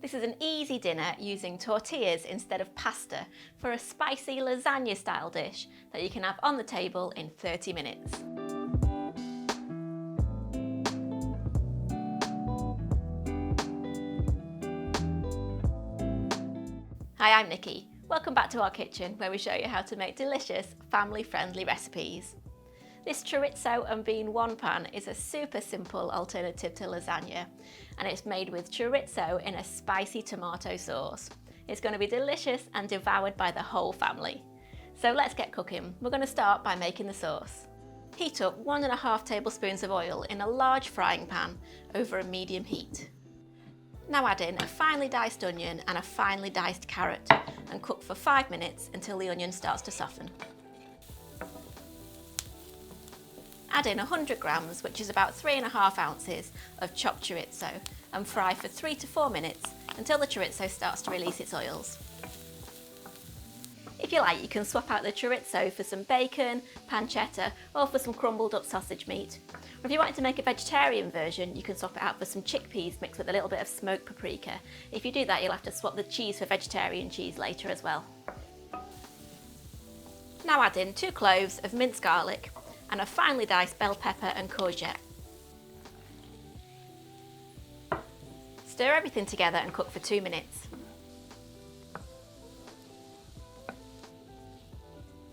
This is an easy dinner using tortillas instead of pasta for a spicy lasagna-style dish that you can have on the table in 30 minutes. Hi, I'm Nikki. Welcome back to our kitchen where we show you how to make delicious, family-friendly recipes. This chorizo and bean one pan is a super simple alternative to lasagna, and it's made with chorizo in a spicy tomato sauce. It's going to be delicious and devoured by the whole family. So let's get cooking. We're going to start by making the sauce. Heat up 1.5 tablespoons of oil in a large frying pan over a medium heat. Now add in a finely diced onion and a finely diced carrot and cook for 5 minutes until the onion starts to soften. Add in 100 grams, which is about 3.5 ounces of chopped chorizo, and fry for 3 to 4 minutes until the chorizo starts to release its oils. If you like, you can swap out the chorizo for some bacon, pancetta, or for some crumbled up sausage meat. Or if you wanted to make a vegetarian version, you can swap it out for some chickpeas mixed with a little bit of smoked paprika. If you do that, you'll have to swap the cheese for vegetarian cheese later as well. Now add in 2 cloves of minced garlic and a finely diced bell pepper and courgette. Stir everything together and cook for 2 minutes.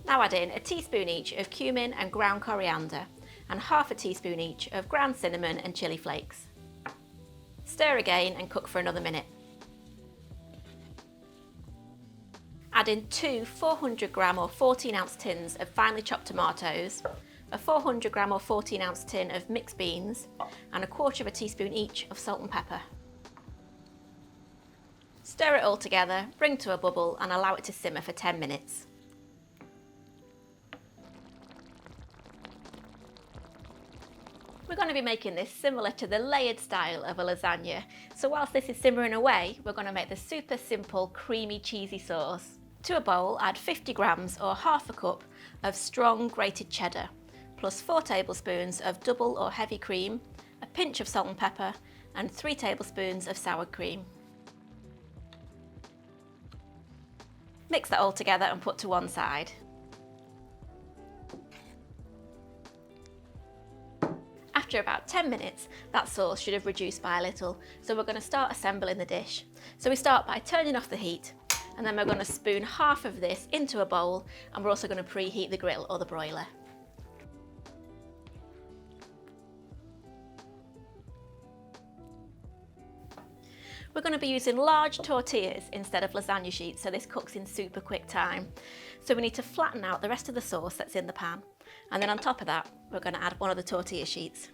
Now add in a teaspoon each of cumin and ground coriander and half a teaspoon each of ground cinnamon and chilli flakes. Stir again and cook for another minute. Add in 2 400 gram or 14 ounce tins of finely chopped tomatoes, a 400 gram or 14 ounce tin of mixed beans, and 1/4 teaspoon each of salt and pepper. Stir it all together, bring to a bubble and allow it to simmer for 10 minutes. We're going to be making this similar to the layered style of a lasagna, so whilst this is simmering away, we're going to make the super simple creamy cheesy sauce. To a bowl, add 50 grams or half a cup of strong grated cheddar, plus 4 tablespoons of double or heavy cream, a pinch of salt and pepper, and 3 tablespoons of sour cream. Mix that all together and put to one side. After about 10 minutes, that sauce should have reduced by a little, so we're going to start assembling the dish. So we start by turning off the heat, and then we're going to spoon half of this into a bowl, and we're also going to preheat the grill or the broiler. We're going to be using large tortillas instead of lasagna sheets, so this cooks in super quick time. So we need to flatten out the rest of the sauce that's in the pan, and then on top of that, we're going to add one of the tortilla sheets.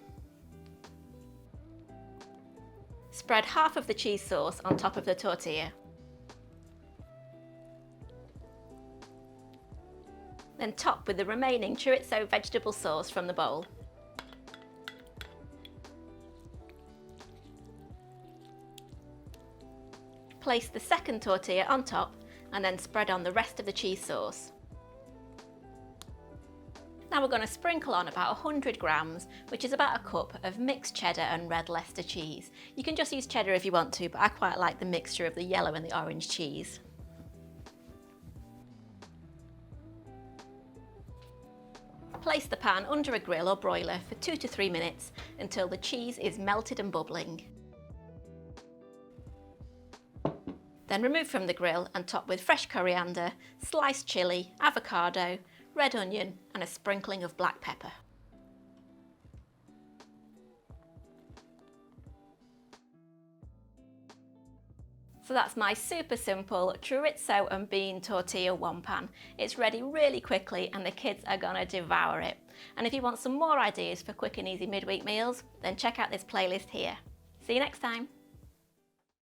Spread half of the cheese sauce on top of the tortilla. Then top with the remaining chorizo vegetable sauce from the bowl. Place the second tortilla on top and then spread on the rest of the cheese sauce. Now we're going to sprinkle on about 100 grams, which is about a cup of mixed cheddar and red Leicester cheese. You can just use cheddar if you want to, but I quite like the mixture of the yellow and the orange cheese. Place the pan under a grill or broiler for 2 to 3 minutes until the cheese is melted and bubbling. Then remove from the grill and top with fresh coriander, sliced chilli, avocado, red onion and a sprinkling of black pepper. So that's my super simple chorizo and bean tortilla one pan. It's ready really quickly and the kids are gonna devour it. And if you want some more ideas for quick and easy midweek meals, then check out this playlist here. See you next time.